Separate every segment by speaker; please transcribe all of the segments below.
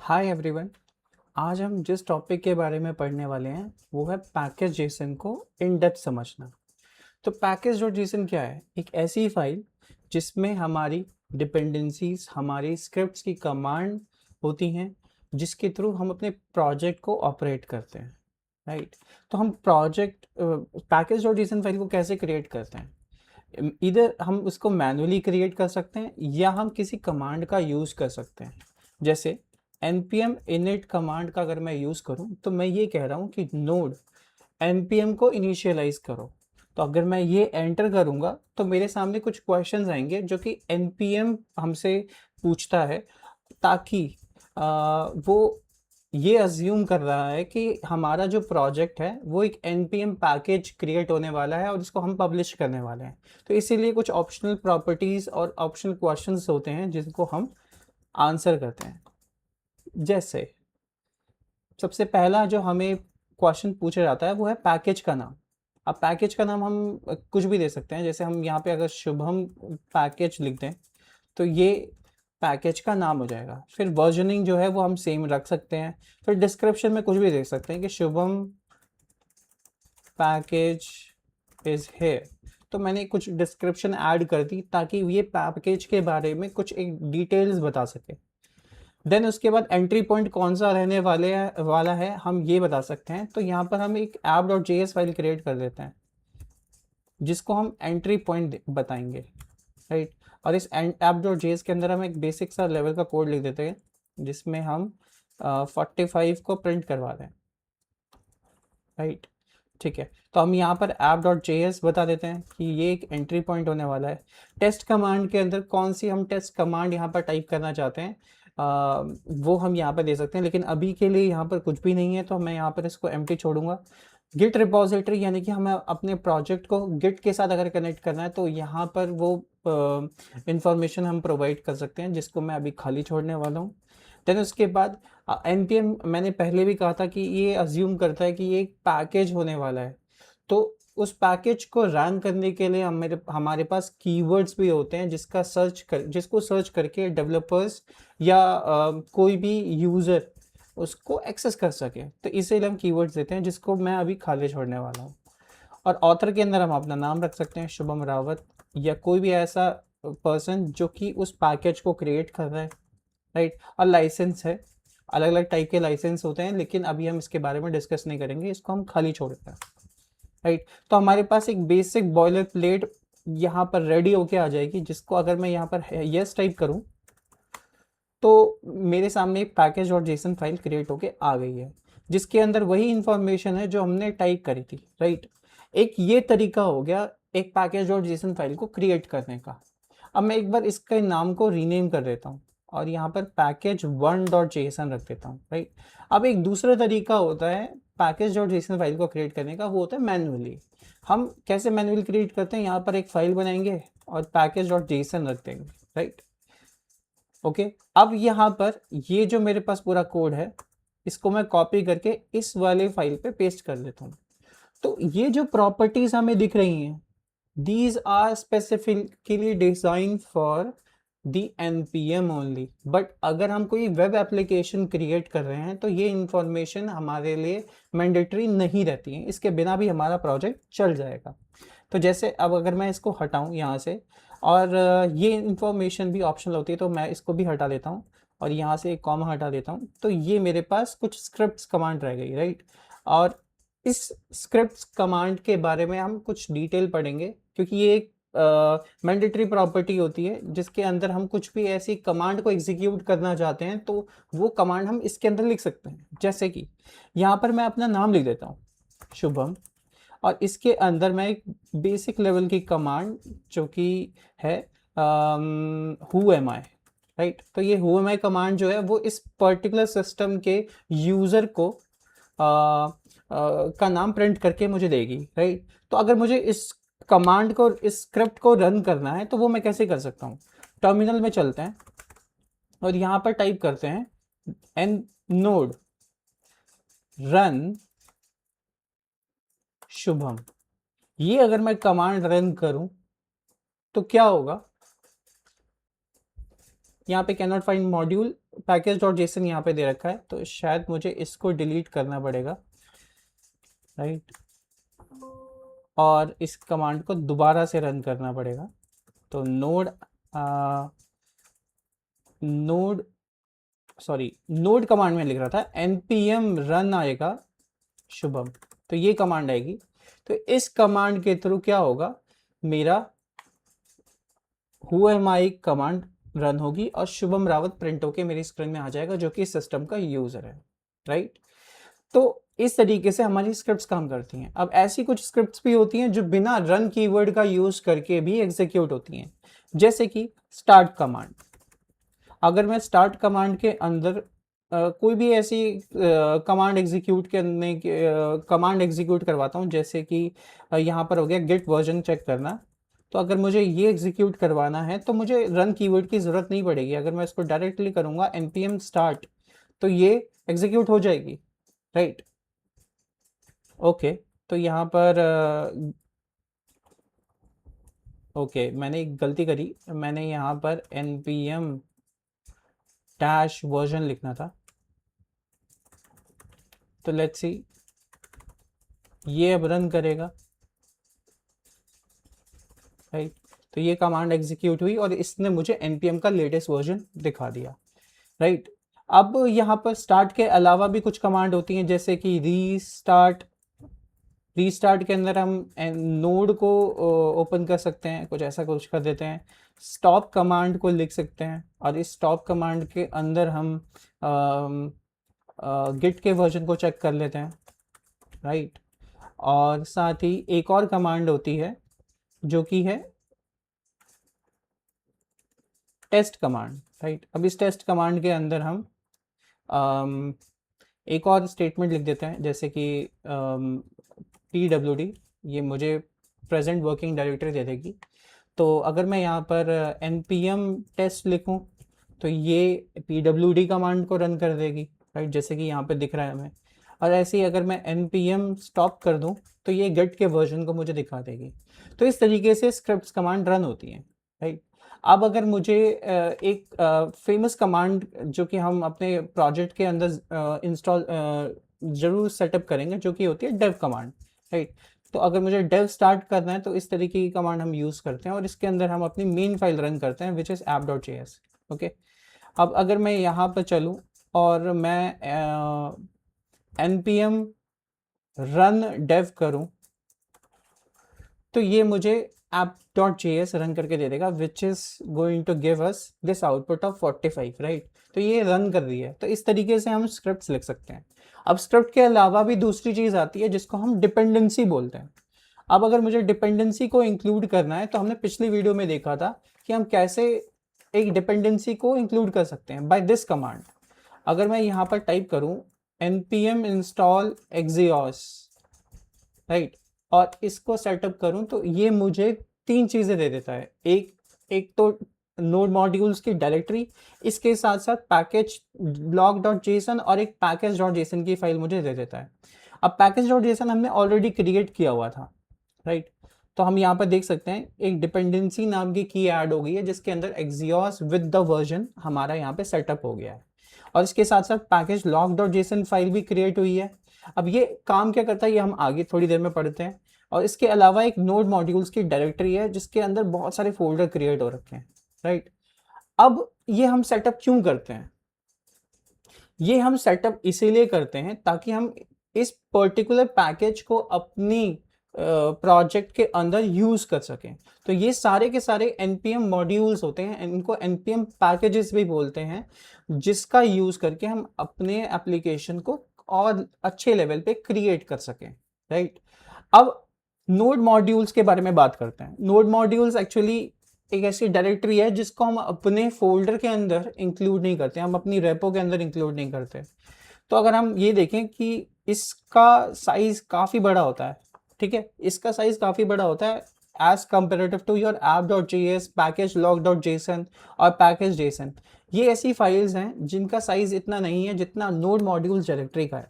Speaker 1: Hi everyone. आज हम जिस टॉपिक के बारे में पढ़ने वाले हैं वो है पैकेज जेसन को इन डेप्थ समझना। तो पैकेज डॉट जेसन क्या है? एक ऐसी फाइल जिसमें हमारी डिपेंडेंसीज, हमारी स्क्रिप्ट्स की कमांड होती हैं, जिसके थ्रू हम अपने प्रोजेक्ट को ऑपरेट करते हैं। राइट। तो हम project package dot JSON file को कैसे क्रिएट करते हैं? इधर हम उसको मैनुअली क्रिएट कर सकते हैं या हम किसी कमांड का यूज़ कर सकते हैं। जैसे npm init कमांड का अगर मैं यूज़ करूं तो मैं ये कह रहा हूं कि नोड npm को इनिशियलाइज करो। तो अगर मैं ये एंटर करूंगा तो मेरे सामने कुछ क्वेश्चंस आएंगे जो कि npm हमसे पूछता है, ताकि वो ये अज्यूम कर रहा है कि हमारा जो प्रोजेक्ट है वो एक npm पैकेज क्रिएट होने वाला है और इसको हम पब्लिश करने वाले हैं। तो इसीलिए कुछ ऑप्शनल प्रॉपर्टीज और ऑप्शनल क्वेश्चंस होते हैं जिनको हम आंसर करते हैं। जैसे सबसे पहला जो हमें क्वेश्चन पूछा जाता है वो है पैकेज का नाम। अब पैकेज का नाम हम कुछ भी दे सकते हैं। जैसे हम यहाँ पे अगर शुभम पैकेज लिख दें तो ये पैकेज का नाम हो जाएगा। फिर वर्जनिंग जो है वो हम सेम रख सकते हैं। फिर डिस्क्रिप्शन में कुछ भी दे सकते हैं कि शुभम पैकेज इज हेयर। तो मैंने कुछ डिस्क्रिप्शन ऐड कर दी ताकि ये पैकेज के बारे में कुछ एक डिटेल्स बता सके। देन उसके बाद एंट्री पॉइंट कौन सा रहने वाला है हम ये बता सकते हैं। तो यहाँ पर हम एक app dot J S file create कर देते हैं जिसको हम एंट्री पॉइंट बताएंगे। राइट। और इस ऐप डॉट जे एस के अंदर हम एक बेसिक सा लेवल का कोड लिख देते हैं जिसमें हम 45 को प्रिंट करवा रहे हैं। राइट। ठीक है। तो हम यहाँ पर ऐप डॉट जे एस बता देते हैं कि ये एक एंट्री पॉइंट होने वाला है। टेस्ट कमांड के अंदर कौन सी हम टेस्ट कमांड यहाँ पर टाइप करना चाहते हैं वो हम यहाँ पर दे सकते हैं, लेकिन अभी के लिए यहाँ पर कुछ भी नहीं है तो मैं यहाँ पर इसको एम्प्टी छोड़ूंगा। गिट रिपोजिटरी यानी कि हमें अपने प्रोजेक्ट को गिट के साथ अगर कनेक्ट करना है तो यहाँ पर वो इंफॉर्मेशन हम प्रोवाइड कर सकते हैं, जिसको मैं अभी खाली छोड़ने वाला हूँ। देन उसके बाद npm मैंने पहले भी कहा था कि ये अज्यूम करता है कि ये एक पैकेज होने वाला है। तो उस पैकेज को रन करने के लिए हमारे पास कीवर्ड्स भी होते हैं जिसको सर्च करके डेवलपर्स या कोई भी यूज़र उसको एक्सेस कर सके। तो इसीलिए हम कीवर्ड्स देते हैं जिसको मैं अभी खाली छोड़ने वाला हूँ। और ऑथर के अंदर हम अपना नाम रख सकते हैं, शुभम रावत, या कोई भी ऐसा पर्सन जो कि उस पैकेज को क्रिएट कर रहा है। राइट। और लाइसेंस है, अलग अलग टाइप के लाइसेंस होते हैं, लेकिन अभी हम इसके बारे में डिस्कस नहीं करेंगे, इसको हम खाली छोड़ते हैं। राइट। तो हमारे पास एक बेसिक बॉयलर प्लेट यहाँ पर रेडी होके आ जाएगी, जिसको अगर मैं यहाँ पर यस टाइप करूँ तो मेरे सामने एक पैकेज और जेसन फाइल क्रिएट होके आ गई है, जिसके अंदर वही इंफॉर्मेशन है जो हमने टाइप करी थी। राइट। एक ये तरीका हो गया एक पैकेज और जेसन फाइल को क्रिएट करने का। अब मैं एक बार इसके नाम को रीनेम कर देता हूँ और यहाँ पर पैकेज वन डॉट जेसन रख देता हूँ। राइट। अब एक दूसरा तरीका होता है पैकेज डॉट जेसन फाइल को क्रिएट करने का, वो होता है मैनुअली। हम कैसे मैनुअली क्रिएट करते हैं? यहाँ पर एक फाइल बनाएंगे और पैकेज डॉट जेसन रख देंगे। राइट। ओके। अब यहाँ पर ये जो मेरे पास पूरा कोड है इसको मैं कॉपी करके इस वाले फाइल पे पेस्ट कर देता हूँ। तो ये जो प्रॉपर्टीज हमें दिख रही हैं, these are specifically designed for the npm only। But अगर हम कोई वेब एप्लीकेशन क्रिएट कर रहे हैं तो ये इंफॉर्मेशन हमारे लिए मैंडेटरी नहीं रहती है, इसके बिना भी हमारा प्रोजेक्ट चल जाएगा। तो जैसे अब अगर मैं इसको हटाऊं यहाँ से, और ये इंफॉर्मेशन भी ऑप्शनल होती है तो मैं इसको भी हटा देता हूँ और यहाँ से एक कॉमा हटा देता हूँ, तो ये मेरे पास कुछ स्क्रिप्ट्स कमांड रह गई। राइट। और इस स्क्रिप्ट्स कमांड के बारे में हम कुछ डिटेल पढ़ेंगे, क्योंकि ये एक मैंडेटरी प्रॉपर्टी होती है जिसके अंदर हम कुछ भी ऐसी कमांड को एग्जीक्यूट करना चाहते हैं तो वो कमांड हम इसके अंदर लिख सकते हैं। जैसे कि यहाँ पर मैं अपना नाम लिख देता हूँ, शुभम, और इसके अंदर मैं एक बेसिक लेवल की कमांड जो कि है हु एम आई। राइट। तो ये हु एम आई कमांड जो है वो इस पर्टिकुलर सिस्टम के यूज़र को का नाम प्रिंट करके मुझे देगी। राइट। तो अगर मुझे इस कमांड को, इस स्क्रिप्ट को रन करना है तो वो मैं कैसे कर सकता हूँ? टर्मिनल में चलते हैं और यहाँ पर टाइप करते हैं एन नोड रन शुभम। ये अगर मैं कमांड रन करूं तो क्या होगा? यहाँ पे can not find module package dot JSON यहाँ पे दे रखा है, तो शायद मुझे इसको डिलीट करना पड़ेगा, राइट, और इस कमांड को दोबारा से रन करना पड़ेगा। तो नोड कमांड में लिख रहा था npm रन आएगा शुभम, तो ये कमांड आएगी। तो इस कमांड के थ्रू क्या होगा, मेरा who am I command run होगी और शुभम रावत प्रिंट होके मेरी स्क्रीन में आ जाएगा, जो कि सिस्टम का यूजर है, राइट। तो इस तरीके से हमारी स्क्रिप्ट्स काम करती हैं। अब ऐसी कुछ स्क्रिप्ट्स भी होती हैं जो बिना रन कीवर्ड का यूज करके भी एग्जीक्यूट होती हैं, जैसे कि स्टार्ट कमांड। अगर मैं स्टार्ट कमांड के अंदर कोई भी ऐसी कमांड एग्जीक्यूट करवाता हूँ, जैसे कि यहाँ पर हो गया गेट वर्जन चेक करना, तो अगर मुझे ये एग्जीक्यूट करवाना है तो मुझे रन कीवर्ड की ज़रूरत नहीं पड़ेगी। अगर मैं इसको डायरेक्टली करूँगा npm स्टार्ट, तो ये एग्जीक्यूट हो जाएगी, राइट। ओके, तो यहाँ पर ओके मैंने एक गलती करी, मैंने यहाँ पर npm डैश वर्जन लिखना था। तो लेट्स सी, ये अब रन करेगा, राइट। तो ये कमांड एग्जीक्यूट हुई और इसने मुझे npm का लेटेस्ट वर्जन दिखा दिया, राइट। अब यहाँ पर स्टार्ट के अलावा भी कुछ कमांड होती हैं, जैसे कि रीस्टार्ट के अंदर हम नोड को ओपन कर सकते हैं, कुछ ऐसा कुछ कर देते हैं। स्टॉप कमांड को लिख सकते हैं और इस स्टॉप कमांड के अंदर हम गिट के वर्जन को चेक कर लेते हैं, राइट। और साथ ही एक और कमांड होती है जो कि है टेस्ट कमांड, राइट। अब इस टेस्ट कमांड के अंदर हम एक और स्टेटमेंट लिख देते हैं, जैसे कि pwd, ये मुझे प्रेजेंट वर्किंग डायरेक्टरी दे देगी। तो अगर मैं यहाँ पर npm टेस्ट लिखूँ तो ये pwd कमांड को रन कर देगी, राइट, जैसे कि यहाँ पे दिख रहा है हमें। और ऐसे ही अगर मैं npm स्टॉप कर दूँ तो ये गेट के वर्जन को मुझे दिखा देगी। तो इस तरीके से स्क्रिप्ट्स कमांड रन होती हैं, राइट। अब अगर मुझे एक फेमस कमांड जो कि हम अपने प्रोजेक्ट के अंदर इंस्टॉल जरूर सेटअप करेंगे, जो कि होती है डेव कमांड, राइट। तो अगर मुझे डेव स्टार्ट करना है तो इस तरीके की कमांड हम यूज़ करते हैं और इसके अंदर हम अपनी मेन फाइल रन करते हैं, विच इज़ app.js, ओके। अब अगर मैं यहाँ पर चलूँ और मैं npm रन डेव करूँ तो ये मुझे app.js रन करके दे देगा, which is going to give us this output of 45, right. तो ये रन कर रही है। तो इस तरीके से हम स्क्रिप्ट्स लिख सकते हैं। अब स्क्रिप्ट के अलावा भी दूसरी चीज़ आती है जिसको हम डिपेंडेंसी बोलते हैं। अब अगर मुझे डिपेंडेंसी को इंक्लूड करना है तो हमने पिछली वीडियो में देखा था कि हम कैसे एक डिपेंडेंसी को इंक्लूड कर सकते हैं, बाय दिस कमांड। अगर मैं यहाँ पर टाइप करूँ npm install axios, राइट, और इसको सेटअप करूं तो ये मुझे 3 चीज़ें दे देता है। एक तो नोड मॉड्यूल्स की डायरेक्टरी, इसके साथ साथ पैकेज log.json और एक package.json की फाइल मुझे दे देता है। अब package.json हमने ऑलरेडी क्रिएट किया हुआ था, राइट। तो हम यहाँ पर देख सकते हैं एक डिपेंडेंसी नाम की ऐड हो गई है, जिसके अंदर Axios विद द वर्जन हमारा यहाँ पे सेटअप हो गया है और इसके साथ साथ पैकेज log.json फाइल भी क्रिएट हुई है। अब ये काम क्या करता है ये हम आगे थोड़ी देर में पढ़ते हैं। और इसके अलावा एक नोड मॉड्यूल्स की डायरेक्टरी है जिसके अंदर बहुत सारे फोल्डर क्रिएट हो रखे हैं, राइट। अब ये हम सेटअप क्यों करते हैं? ये हम सेटअप इसीलिए करते हैं ताकि हम इस पर्टिकुलर पैकेज को अपनी प्रोजेक्ट के अंदर यूज कर सकें। तो ये सारे के सारे npm मॉड्यूल्स होते हैं, इनको npm पैकेजेस भी बोलते हैं, जिसका यूज करके हम अपने एप्लीकेशन को और अच्छे लेवल पे क्रिएट कर सकें, राइट। अब नोड मॉड्यूल्स के बारे में बात करते हैं। नोड मॉड्यूल्स एक्चुअली एक ऐसी डायरेक्टरी है जिसको हम अपने फोल्डर के अंदर इंक्लूड नहीं करते, हम अपनी रेपो के अंदर इंक्लूड नहीं करते। तो अगर हम ये देखें कि इसका साइज काफ़ी बड़ा होता है, ठीक है, इसका साइज काफ़ी बड़ा होता है as comparative to your app.js, package log.json और पैकेज json। ये ऐसी फाइल्स हैं जिनका साइज इतना नहीं है जितना नोड मॉड्यूल्स डायरेक्टरी का है।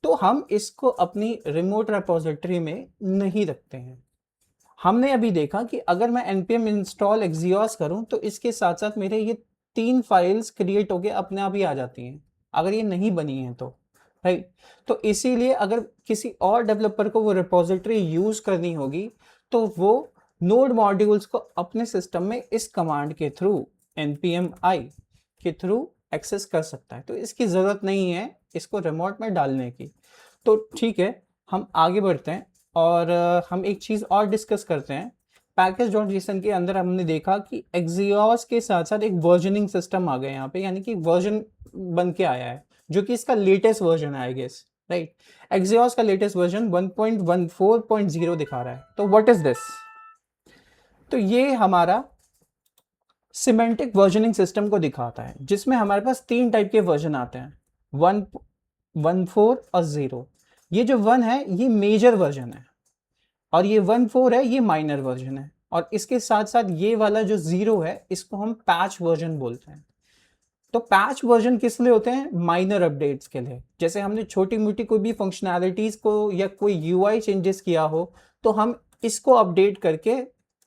Speaker 1: तो हम इसको अपनी रिमोट रेपोजिटरी में नहीं रखते हैं। हमने अभी देखा कि अगर मैं npm install axios करूं तो इसके साथ साथ मेरे ये 3 फाइल्स क्रिएट होके अपने आप ही आ जाती हैं अगर ये नहीं बनी है तो, राइट। तो इसीलिए अगर किसी और डेवलपर को वो रिपोजिटरी यूज करनी होगी तो वो नोड मॉड्यूल्स को अपने सिस्टम में इस कमांड के थ्रू npm i के थ्रू एक्सेस कर सकता है। तो इसकी ज़रूरत नहीं है इसको रिमोट में डालने की। तो ठीक है, हम आगे बढ़ते हैं और हम एक चीज़ और डिस्कस करते हैं। पैकेज.json के अंदर हमने देखा कि एक्सियोस के साथ साथ एक वर्जनिंग सिस्टम आ गया यहाँ पे, यानी कि वर्जन बन के आया है जो कि इसका लेटेस्ट वर्जन है आई गेस, राइट। एक्सियोस का लेटेस्ट वर्जन 1.14.0 दिखा रहा है। तो व्हाट इज दिस? तो ये हमारा सिमेंटिक वर्जनिंग सिस्टम को दिखाता है जिसमें हमारे पास 3 टाइप के वर्जन आते हैं, 1, 1.4 और 0। ये जो 1 है ये मेजर वर्जन है और ये 1.4 है ये माइनर वर्जन है, और इसके साथ साथ ये वाला जो 0 है इसको हम पैच वर्जन बोलते हैं। तो पैच वर्जन किस लिए होते हैं? माइनर अपडेट्स के लिए। जैसे हमने छोटी मोटी कोई भी फंक्शनैलिटीज को या कोई यूआई चेंजेस किया हो तो हम इसको अपडेट करके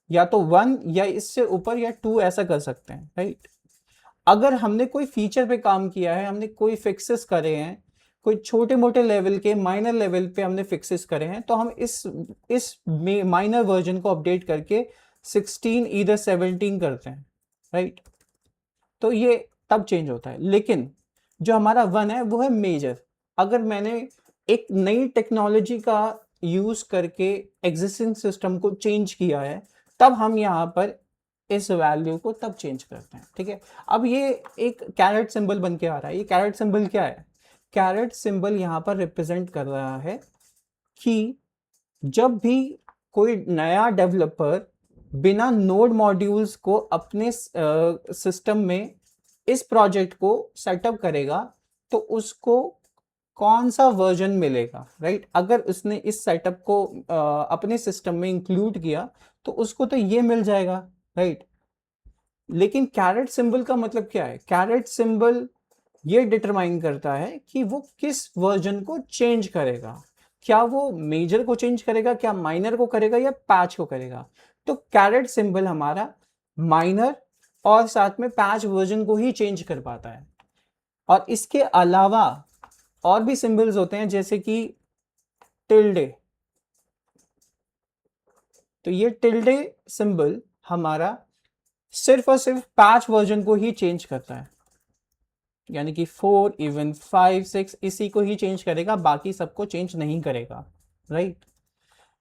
Speaker 1: या तो 1 या इससे ऊपर या 2 ऐसा कर सकते हैं, राइट। अगर हमने कोई फीचर पे काम किया है, हमने कोई फिक्सेस करे हैं, कोई छोटे मोटे लेवल के माइनर लेवल पे हमने फिक्सेस करे हैं, तो हम इस माइनर वर्जन को अपडेट करके 16 ईदर 17 करते हैं, राइट। तो ये तब चेंज होता है। लेकिन जो हमारा 1 है वो है मेजर। अगर मैंने एक नई टेक्नोलॉजी का यूज करके एग्जिस्टिंग सिस्टम को चेंज किया है तब हम यहाँ पर इस वैल्यू को तब चेंज करते हैं, ठीक है। अब ये एक कैरेट सिंबल बन के आ रहा है। ये कैरेट सिंबल क्या है? कैरेट सिंबल यहाँ पर रिप्रेजेंट कर रहा है कि जब भी कोई नया डेवलपर बिना नोड मॉड्यूल्स को अपने सिस्टम में इस प्रोजेक्ट को सेटअप करेगा तो उसको कौन सा वर्जन मिलेगा, राइट। अगर उसने इस सेटअप को अपने सिस्टम में इंक्लूड किया तो उसको तो ये मिल जाएगा, राइट। लेकिन कैरेट सिंबल का मतलब क्या है? कैरेट सिंबल ये डिटरमाइन करता है कि वो किस वर्जन को चेंज करेगा। क्या वो मेजर को चेंज करेगा, क्या माइनर को करेगा, या पैच को करेगा। तो कैरेट सिंबल हमारा माइनर और साथ में पैच वर्जन को ही चेंज कर पाता है। और इसके अलावा और भी सिंबल्स होते हैं जैसे कि टिल्डे। तो ये टिल्डे सिंबल हमारा सिर्फ और सिर्फ पैच वर्जन को ही चेंज करता है, यानी कि 4, इवन 5, 6 इसी को ही चेंज करेगा, बाकी सबको चेंज नहीं करेगा, राइट।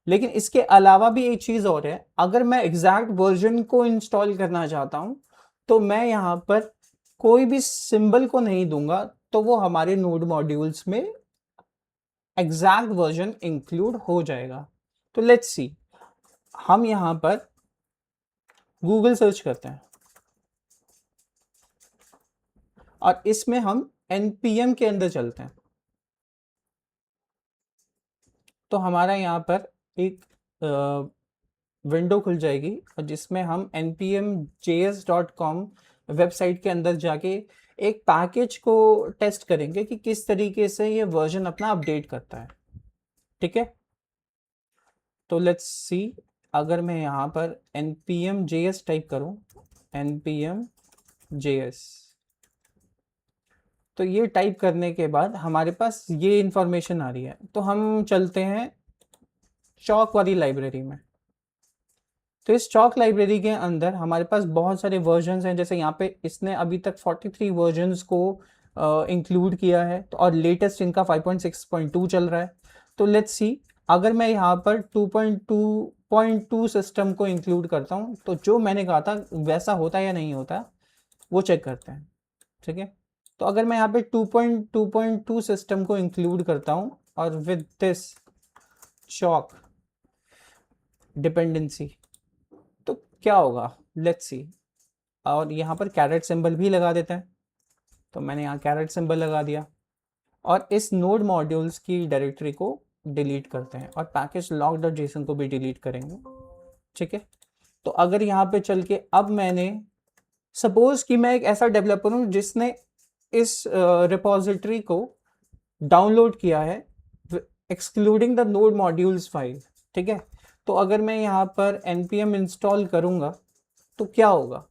Speaker 1: लेकिन इसके अलावा भी एक चीज और है। अगर मैं एग्जैक्ट वर्जन को इंस्टॉल करना चाहता हूं तो मैं यहां पर कोई भी सिंबल को नहीं दूंगा तो वो हमारे नोड मॉड्यूल्स में एग्जैक्ट वर्जन इंक्लूड हो जाएगा। तो लेट्स सी, हम यहां पर गूगल सर्च करते हैं और इसमें हम npm के अंदर चलते हैं। तो हमारा यहाँ पर एक विंडो खुल जाएगी और जिसमें हम npmjs.com वेबसाइट के अंदर जाके एक पैकेज को टेस्ट करेंगे कि किस तरीके से ये वर्जन अपना अपडेट करता है, ठीक है। तो लेट्स सी, अगर मैं यहाँ पर npm.js टाइप करूँ, npm.js, तो ये टाइप करने के बाद हमारे पास ये इंफॉर्मेशन आ रही है। तो हम चलते हैं चॉक वाली लाइब्रेरी में। तो इस चॉक लाइब्रेरी के अंदर हमारे पास बहुत सारे वर्जन्स हैं। जैसे यहाँ पे इसने अभी तक 43 वर्जन्स को इंक्लूड किया है, तो और लेटेस्ट इनका 5.6.2 चल रहा है। तो लेट्स सी, अगर मैं यहाँ पर 2.2.2 सिस्टम को इंक्लूड करता हूँ तो जो मैंने कहा था वैसा होता है या नहीं होता वो चेक करते हैं, ठीक है। तो अगर मैं यहाँ पे 2.2.2 सिस्टम को इंक्लूड करता हूँ और विद दिस चॉक डिपेंडेंसी, तो क्या होगा, लेट्स सी। और यहाँ पर कैरेट सिंबल भी लगा देते हैं। तो मैंने यहाँ कैरेट सिंबल लगा दिया और इस नोड मॉड्यूल्स की डायरेक्टरी को डिलीट करते हैं और पैकेज log.json को भी डिलीट करेंगे, ठीक है। तो अगर यहाँ पे चल के अब मैंने सपोज कि मैं एक ऐसा डेवलपर हूँ जिसने इस रिपोजिटरी को डाउनलोड किया है excluding the node modules file, ठीक है। तो अगर मैं यहाँ पर npm इंस्टॉल करूँगा तो क्या होगा?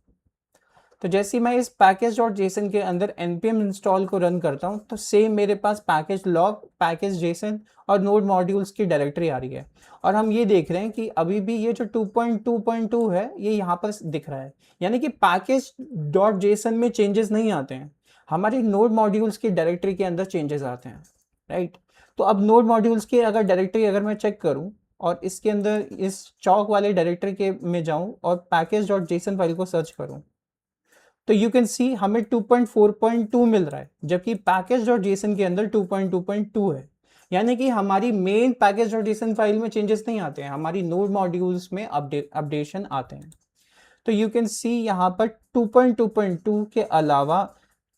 Speaker 1: तो जैसे ही मैं इस पैकेज डॉट जेसन के अंदर npm इंस्टॉल को रन करता हूँ तो सेम मेरे पास पैकेज लॉग, पैकेज जेसन और नोड मॉड्यूल्स की डायरेक्टरी आ रही है। और हम ये देख रहे हैं कि अभी भी ये जो 2.2.2 है ये यहाँ पर दिख रहा है, यानी कि पैकेज डॉट जेसन में चेंजेस नहीं आते हैं, हमारी नोड मॉड्यूल्स की डायरेक्टरी के अंदर चेंजेस आते हैं, राइट। तो अब नोड मॉड्यूल्स की अगर डायरेक्टरी अगर मैं चेक करूँ और इसके अंदर इस चौक वाले डायरेक्टरी के में जाऊँ और पैकेज डॉट जेसन फाइल को सर्च करूँ तो यू कैन सी हमें 2.4.2 मिल रहा है, जबकि पैकेज डॉट जेसन के अंदर 2.2.2 है। यानी कि हमारी main package dot JSON file में चेंजेस नहीं आते हैं, हमारी नोड मॉड्यूल्स में अपडेशन आते हैं। तो यू कैन सी यहाँ पर 2.2.2 के अलावा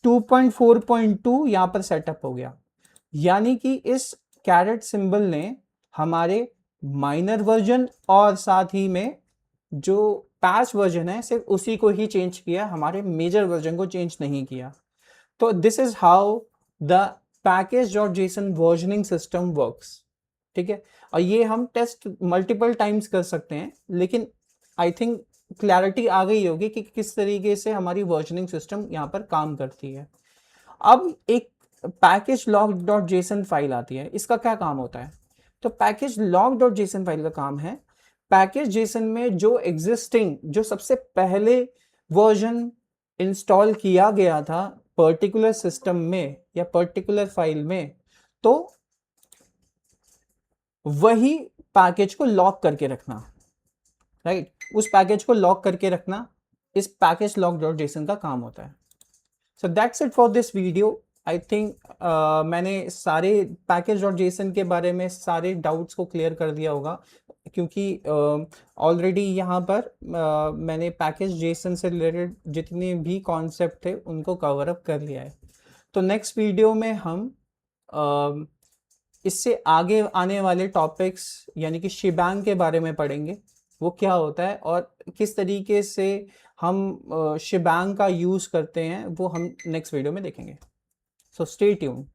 Speaker 1: 2.4.2 यहाँ पर सेटअप हो गया, यानी कि इस कैरेट सिंबल ने हमारे माइनर वर्जन और साथ ही में जो पैच वर्जन है सिर्फ उसी को ही चेंज किया, हमारे मेजर वर्जन को चेंज नहीं किया। तो this is how the package dot JSON versioning system works, ठीक है। और ये हम टेस्ट मल्टीपल टाइम्स कर सकते हैं, लेकिन आई थिंक क्लैरिटी आ गई होगी कि किस तरीके से हमारी वर्जनिंग सिस्टम यहाँ पर काम करती है। अब एक package log dot JSON file आती है, इसका क्या काम होता है? तो package log dot JSON file का काम है पैकेज जेसन में जो एग्जिस्टिंग, जो सबसे पहले वर्जन इंस्टॉल किया गया था पर्टिकुलर सिस्टम में या पर्टिकुलर फाइल में, तो वही पैकेज को लॉक करके रखना, राइट। उस पैकेज को लॉक करके रखना इस पैकेज लॉग डॉट जेसन का काम होता है। So that's it for this video. I think मैंने सारे पैकेज डॉट जेसन के बारे में सारे डाउट्स को क्लियर कर दिया होगा, क्योंकि ऑलरेडी यहाँ पर मैंने पैकेज जेसन से रिलेटेड जितने भी कॉन्सेप्ट थे उनको कवर अप कर लिया है। तो नेक्स्ट वीडियो में हम इससे आगे आने वाले टॉपिक्स यानी कि शिबैंग के बारे में पढ़ेंगे, वो क्या होता है और किस तरीके से हम शिबैंग का यूज़ करते हैं, वो हम नेक्स्ट वीडियो में देखेंगे। So stay tuned.